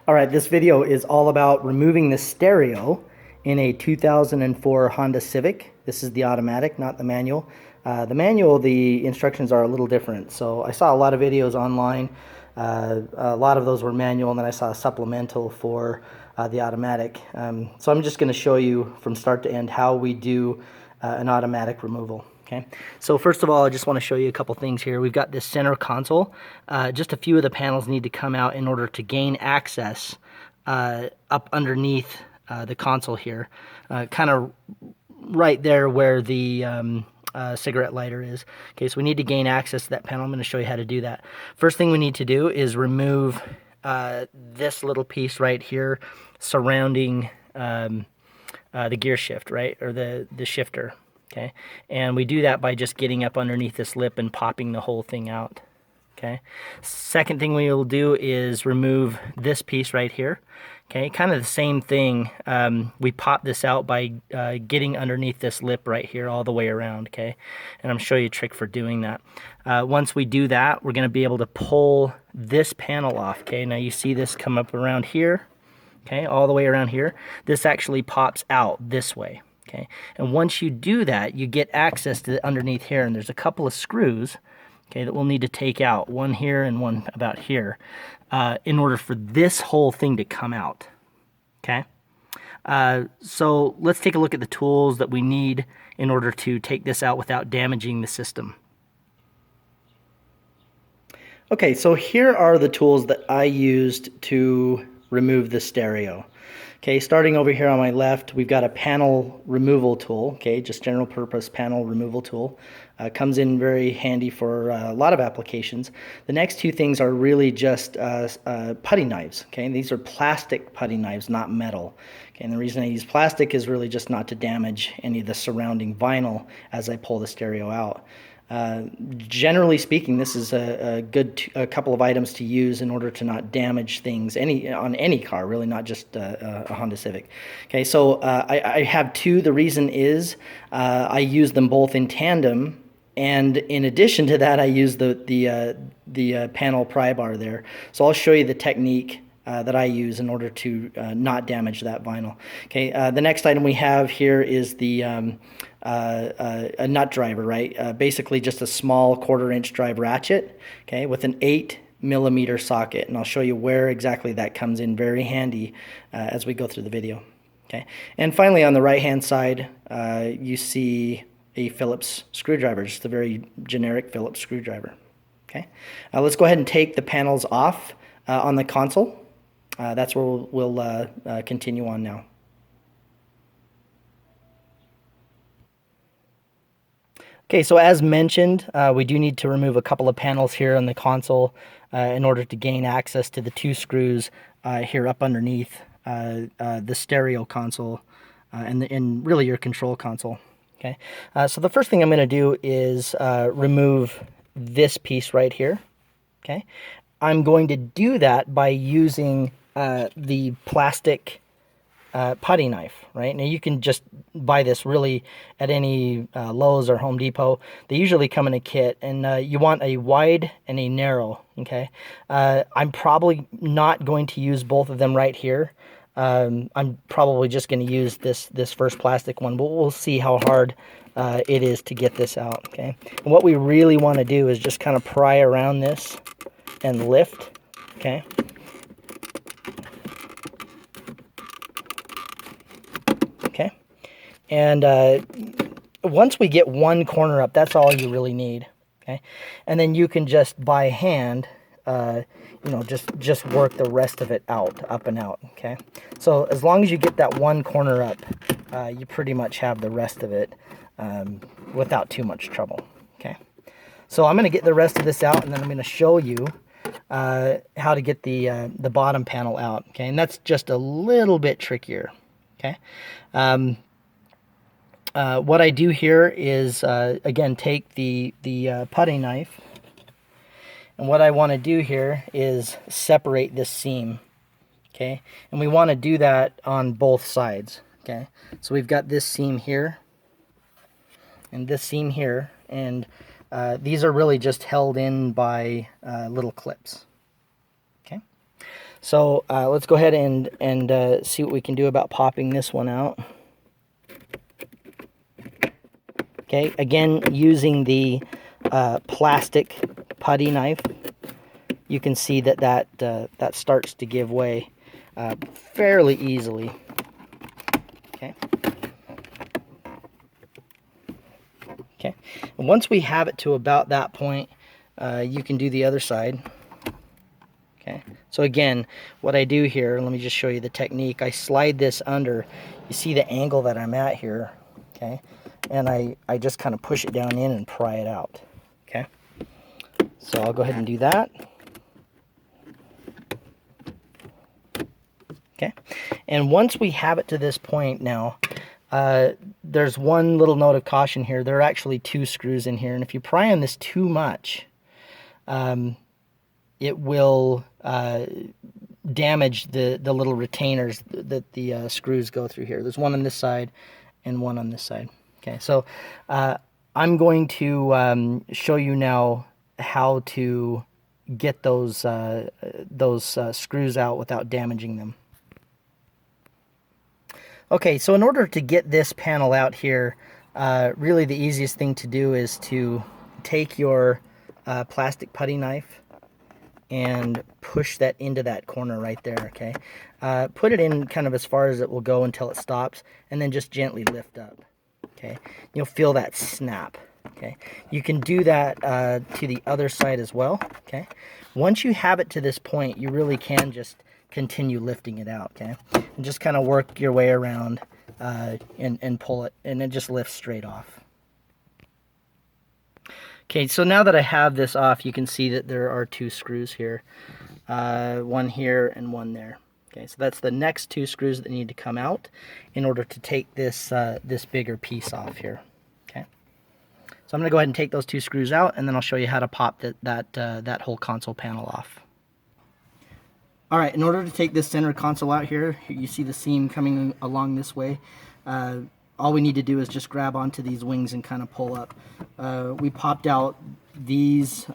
All right, this video is all about removing the stereo in a 2004 Honda Civic. This is the automatic, not the manual. The instructions are a little different. So I saw a lot of videos online. A lot of those were manual, and then I saw a supplemental for the automatic. So I'm just going to show you from start to end how we do an automatic removal. Okay, so first of all, I just want to show you a couple things here. We've got this center console. Just a few of the panels need to come out in order to gain access up underneath the console here, kind of right there where the cigarette lighter is. Okay, so we need to gain access to that panel. I'm going to show you how to do that. First thing we need to do is remove this little piece right here surrounding the gear shift, right, or the shifter. Okay, and we do that by just getting up underneath this lip and popping the whole thing out. Okay, second thing we will do is remove this piece right here. Okay, kind of the same thing. We pop this out by getting underneath this lip right here all the way around. Okay, and I'm going to show you a trick for doing that. Once we do that, we're going to be able to pull this panel off. Okay, now you see this come up around here. Okay, all the way around here. This actually pops out this way. Okay, and once you do that, you get access to the underneath here, and there's a couple of screws, okay, that we'll need to take out, one here and one about here, in order for this whole thing to come out. Okay, so let's take a look at the tools that we need in order to take this out without damaging the system. Okay, so here are the tools that I used to remove the stereo. Okay, starting over here on my left, we've got a panel removal tool, okay, just general purpose panel removal tool. Comes in very handy for a lot of applications. The next two things are really just putty knives, okay, and these are plastic putty knives, not metal. Okay, and the reason I use plastic is really just not to damage any of the surrounding vinyl as I pull the stereo out. Generally speaking, this is a good couple of items to use in order to not damage things on any car, really, not just a Honda Civic. Okay, so I have two. The reason is I use them both in tandem, and in addition to that, I use the panel pry bar there. So I'll show you the technique that I use in order to not damage that vinyl. Okay, the next item we have here is the a nut driver, right? Basically just a small 1/4 inch drive ratchet, okay, with an 8mm socket, and I'll show you where exactly that comes in very handy as we go through the video. Okay, and finally on the right hand side, you see a Phillips screwdriver, just a very generic Phillips screwdriver. Okay, let's go ahead and take the panels off on the console. That's where we'll continue on now. Okay, so as mentioned, we do need to remove a couple of panels here on the console in order to gain access to the two screws here up underneath the stereo console and really your control console. Okay, so the first thing I'm going to do is remove this piece right here. Okay, I'm going to do that by using the plastic putty knife, right? Now you can just buy this really at any Lowe's or Home Depot. They usually come in a kit, and you want a wide and a narrow, okay? I'm probably not going to use both of them right here. I'm probably just going to use this first plastic one, but we'll see how hard it is to get this out, okay? And what we really want to do is just kind of pry around this and lift, okay? Okay, and once we get one corner up, that's all you really need. Okay, and then you can just by hand, you know, just work the rest of it out, up and out. Okay, so as long as you get that one corner up, you pretty much have the rest of it without too much trouble. Okay, so I'm going to get the rest of this out, and then I'm going to show you how to get the bottom panel out. Okay, and that's just a little bit trickier. Okay, what I do here is again take the putty knife, and what I want to do here is separate this seam. Okay, and we want to do that on both sides. Okay, so we've got this seam here and this seam here, and these are really just held in by little clips. Okay, So let's go ahead and see what we can do about popping this one out. Okay, again, using the plastic putty knife, you can see that starts to give way fairly easily. Okay. Okay. And once we have it to about that point, you can do the other side. Okay. So again, what I do here, let me just show you the technique. I slide this under. You see the angle that I'm at here. Okay. And I just kind of push it down in and pry it out. Okay. So I'll go ahead and do that. Okay. And once we have it to this point now, there's one little note of caution here. There are actually 2 screws in here, and if you pry on this too much, it will damage the little retainers that the screws go through here. There's one on this side and one on this side. Okay, so I'm going to show you now how to get those screws out without damaging them. Okay, so in order to get this panel out here, really the easiest thing to do is to take your plastic putty knife and push that into that corner right there, okay? Put it in kind of as far as it will go until it stops, and then just gently lift up, okay? You'll feel that snap, okay? You can do that to the other side as well, okay? Once you have it to this point, you really can just continue lifting it out, okay? And just kind of work your way around and pull it, and it just lifts straight off. Okay, so now that I have this off, you can see that there are 2 screws here. One here and one there. Okay, so that's the next 2 screws that need to come out in order to take this this bigger piece off here. Okay, so I'm going to go ahead and take those 2 screws out, and then I'll show you how to pop that whole console panel off. All right, in order to take this center console out here, you see the seam coming along this way. All we need to do is just grab onto these wings and kind of pull up. We popped out these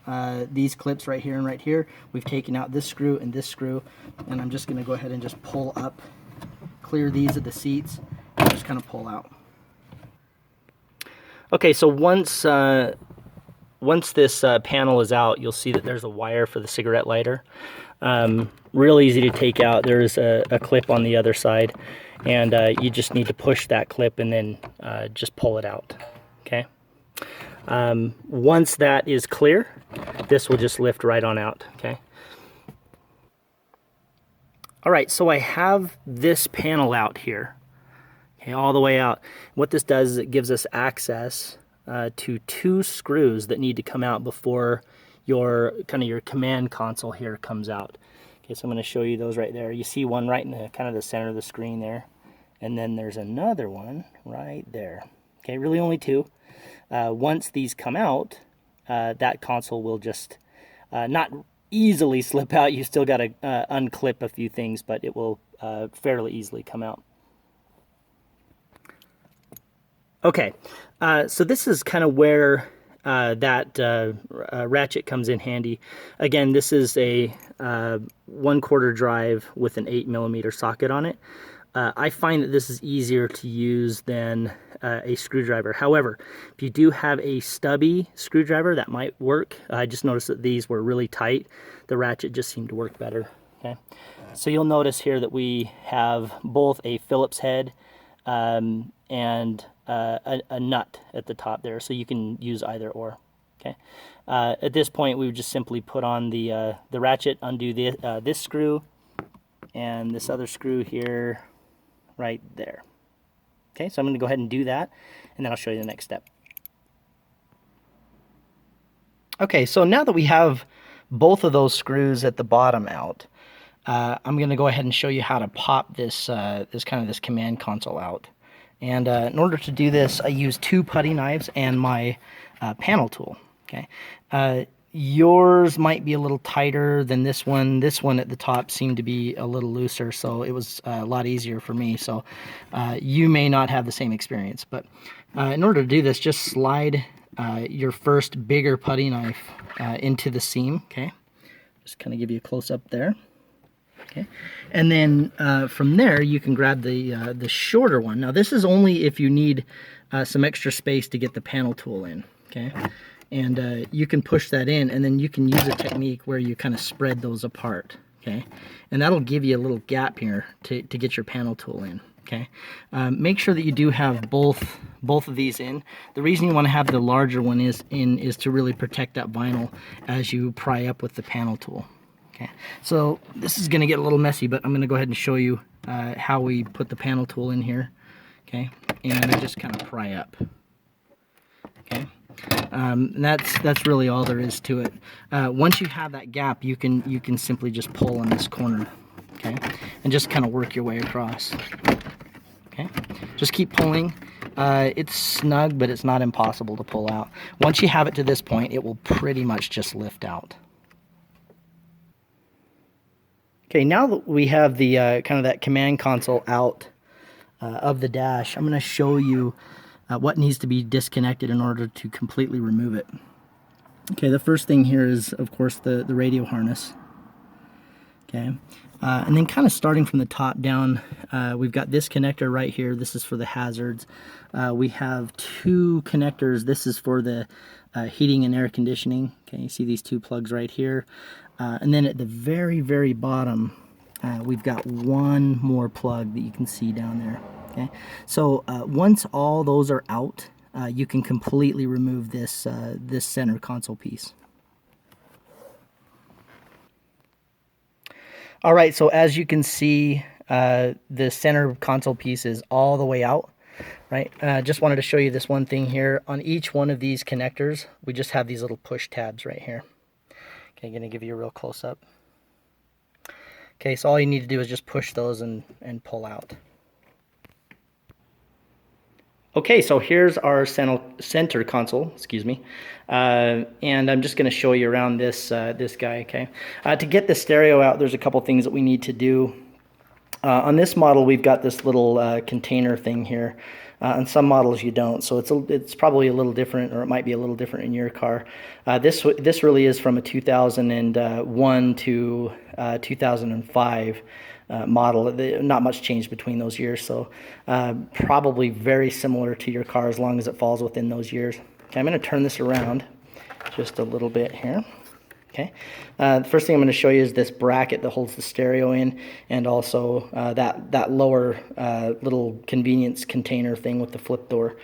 clips right here and right here. We've taken out this screw, and I'm just going to go ahead and just pull up, clear these of the seats, and just kind of pull out. Okay, so once this panel is out, you'll see that there's a wire for the cigarette lighter. Real easy to take out. There's a clip on the other side, and you just need to push that clip and then just pull it out. Okay. Once that is clear, this will just lift right on out. Okay. All right, so I have this panel out here. Okay, all the way out. What this does is it gives us access to 2 screws that need to come out before your command console here comes out. Okay, so I'm going to show you those right there. You see one right in the kind of the center of the screen there, and then there's another one right there. Okay, really only 2. Once these come out, that console will just not easily slip out. You still got to unclip a few things, but it will fairly easily come out. Okay, so this is kind of where that ratchet comes in handy. Again, this is a 1/4 drive with an 8mm socket on it. I find that this is easier to use than a screwdriver. However, if you do have a stubby screwdriver, that might work. I just noticed that these were really tight. The ratchet just seemed to work better. Okay, so you'll notice here that we have both a Phillips head and a nut at the top there, so you can use either or. Okay. At this point, we would just simply put on the ratchet, undo this screw, and this other screw here, right there. Okay, so I'm going to go ahead and do that, and then I'll show you the next step. Okay, so now that we have both of those screws at the bottom out, I'm going to go ahead and show you how to pop this this command console out. And in order to do this, I use 2 putty knives and my panel tool. Okay, yours might be a little tighter than this one. This one at the top seemed to be a little looser, so it was a lot easier for me. So you may not have the same experience, but in order to do this, just slide your first bigger putty knife into the seam. Okay, just kind of give you a close up there. Okay, and then from there you can grab the shorter one. Now this is only if you need some extra space to get the panel tool in. Okay, and you can push that in, and then you can use a technique where you kind of spread those apart. Okay, and that'll give you a little gap here to get your panel tool in. Okay, make sure that you do have both of these in. The reason you want to have the larger one is to really protect that vinyl as you pry up with the panel tool. Okay, so this is going to get a little messy, but I'm going to go ahead and show you how we put the panel tool in here. Okay, and I just kind of pry up. Okay, and that's really all there is to it. Once you have that gap, you can simply just pull in this corner. Okay, and just kind of work your way across. Okay, just keep pulling. It's snug, but it's not impossible to pull out. Once you have it to this point, it will pretty much just lift out. Okay, now that we have the kind of that command console out of the dash, I'm going to show you what needs to be disconnected in order to completely remove it. Okay, the first thing here is, of course, the radio harness. Okay, and then kind of starting from the top down, we've got this connector right here. This is for the hazards. We have two connectors. This is for the heating and air conditioning. Okay, you see these two plugs right here. And then at the very bottom, we've got one more plug that you can see down there. Okay, so once all those are out, you can completely remove this this center console piece. All right, so as you can see, the center console piece is all the way out. Right, just wanted to show you this one thing here. On each one of these connectors, we just have these little push tabs right here. Okay, I'm going to give you a real close-up. Okay, so all you need to do is just push those and pull out. Okay, so here's our center console, excuse me, and I'm just going to show you around this this guy. Okay, to get the stereo out, there's a couple things that we need to do. On this model, we've got this little container thing here. On some models you don't, so it's probably a little different, or it might be a little different in your car. This really is from a 2001 to 2005 model. Not much change between those years, so probably very similar to your car as long as it falls within those years. Okay, I'm going to turn this around just a little bit here. Okay, the first thing I'm going to show you is this bracket that holds the stereo in, and also that lower little convenience container thing with the flip door.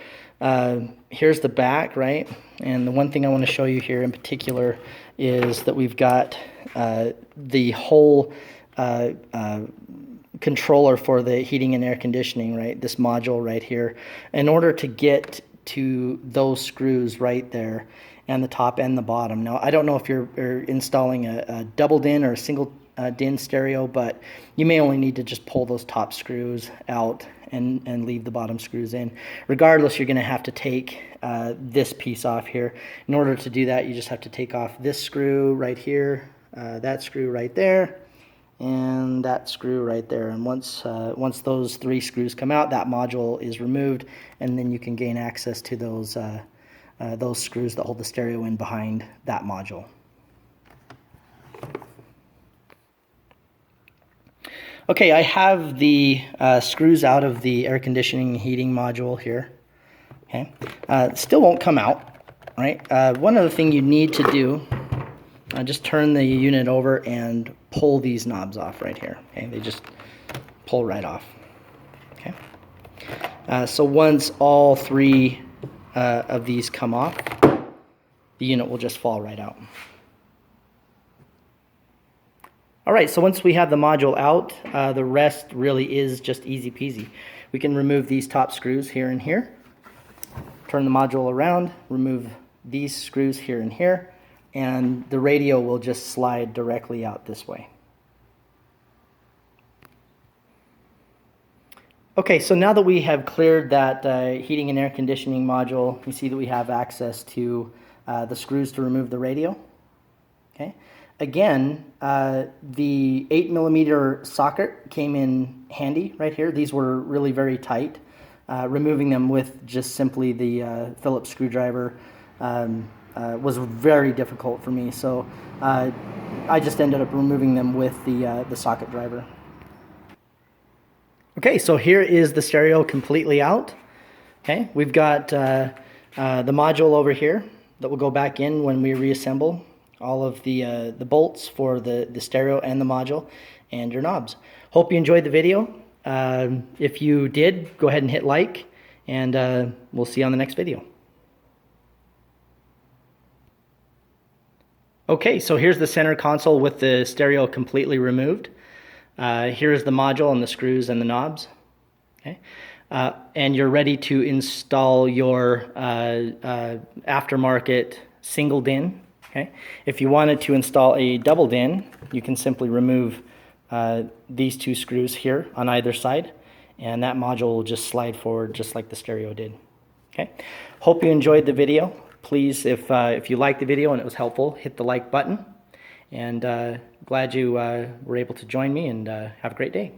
Here's the back, right? And the one thing I want to show you here in particular is that we've got the whole controller for the heating and air conditioning, right? This module right here. In order to get to those screws right there, and the top and the bottom. Now, I don't know if you're installing a double DIN or a single DIN stereo, but you may only need to just pull those top screws out and leave the bottom screws in. Regardless, you're going to have to take this piece off here. In order to do that, you just have to take off this screw right here, that screw right there, and that screw right there. And once those three screws come out, that module is removed, and then you can gain access to those screws that hold the stereo in behind that module. Okay, I have the screws out of the air conditioning and heating module here. Okay, still won't come out, right? One other thing you need to do, just turn the unit over and pull these knobs off right here. Okay, they just pull right off. Okay, so once all three of these come off, the unit will just fall right out. All right, so once we have the module out, the rest really is just easy peasy. We can remove these top screws here and here, turn the module around, remove these screws here and here, and the radio will just slide directly out this way. Okay, so now that we have cleared that heating and air conditioning module, you see that we have access to the screws to remove the radio. Okay, again, the 8mm socket came in handy right here. These were really very tight. Removing them with just simply the Phillips screwdriver was very difficult for me. So I just ended up removing them with the socket driver. Okay, so here is the stereo completely out. Okay, we've got the module over here that will go back in when we reassemble all of the bolts for the stereo and the module and your knobs. Hope you enjoyed the video. If you did, go ahead and hit like, and we'll see you on the next video. Okay, so here's the center console with the stereo completely removed. Here's the module and the screws and the knobs. Okay, and you're ready to install your aftermarket single DIN. Okay, if you wanted to install a double DIN, you can simply remove these two screws here on either side, and that module will just slide forward just like the stereo did. Okay, hope you enjoyed the video. Please, if you liked the video and it was helpful, hit the like button. And glad you were able to join me, and have a great day.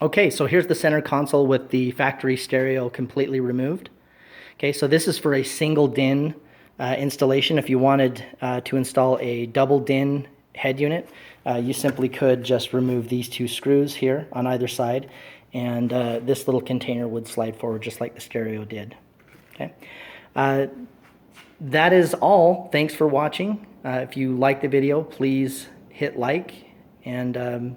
Okay, so here's the center console with the factory stereo completely removed. Okay, so this is for a single DIN installation. If you wanted to install a double DIN head unit, you simply could just remove these two screws here on either side, and this little container would slide forward just like the stereo did. Okay, that is all. Thanks for watching. If you like the video, please hit like, and